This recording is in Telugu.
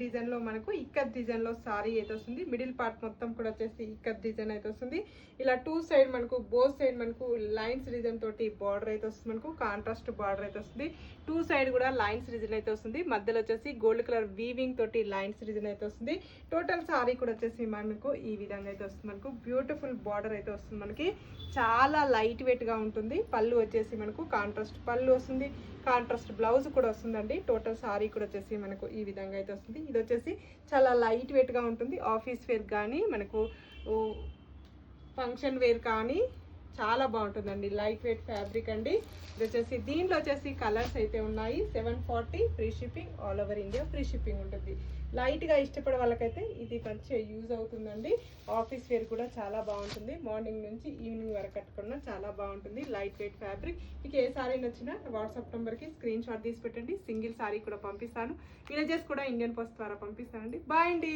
డిజైన్ లో మనకు ఇక్కత్ డిజైన్ లో సారీ అయితే వస్తుంది. మిడిల్ పార్ట్ మొత్తం కూడా వచ్చేసి ఇక్కత్ డిజైన్ అయితే వస్తుంది. ఇలా టూ సైడ్ మనకు బోత్ సైడ్ మనకు లైన్స్ డిజైన్ తోటి బార్డర్ అయితే వస్తుంది. మనకు కాంట్రాస్ట్ బార్డర్ అయితే వస్తుంది. టూ సైడ్ కూడా లైన్స్ డిజైన్ అయితే వస్తుంది. మధ్యలో వచ్చేసి గోల్డ్ కలర్ వీవింగ్ తోటి లైన్స్ డిజైన్ అయితే వస్తుంది. టోటల్ సారీ కూడా వచ్చేసి మనకు ఈ విధంగా అయితే వస్తుంది. మనకు బ్యూటిఫుల్ బార్డర్ అయితే వస్తుంది. మనకి చాలా లైట్ వెయిట్ గా ఉంటుంది. పళ్ళు వచ్చేసి మనకు కాంట్రాస్ట్ పళ్ళు వస్తుంది. కాంట్రాస్ట్ బ్లౌజ్ కూడా వస్తుందండి. టోటల్ సారీ కూడా వచ్చేసి మనకు ఈ విధంగా అయితే వస్తుంది. ఇది వచ్చేసి చాలా లైట్ వెయిట్ గా ఉంటుంది. ఆఫీస్ వేర్ కానీ మనకు ఫంక్షన్ వేర్ కానీ చాలా బాగుంటుందండి. లైట్ వెయిట్ ఫ్యాబ్రిక్ అండి. ఇది వచ్చేసి దీంట్లో వచ్చేసి కలర్స్ అయితే ఉన్నాయి. 740 free shipping, all over India free shipping ఉంటుంది. లైట్ గా ఇష్టపడే వాళ్ళకైతే ఇది మంచిగా యూజ్ అవుతుందండి. ఆఫీస్ వేర్ కూడా చాలా బాగుంటుంది. మార్నింగ్ నుంచి ఈవినింగ్ వరకు కట్టుకున్నా చాలా బాగుంటుంది. Light weight fabric. మీకు ఏ సారీ నచ్చినా వాట్సాప్ నెంబర్కి స్క్రీన్ షాట్ తీసి పెట్టండి. సింగిల్ సారీ కూడా పంపిస్తాను. విలేజెస్ కూడా ఇండియన్ పోస్ట్ ద్వారా పంపిస్తానండి. బాయ్ అండి.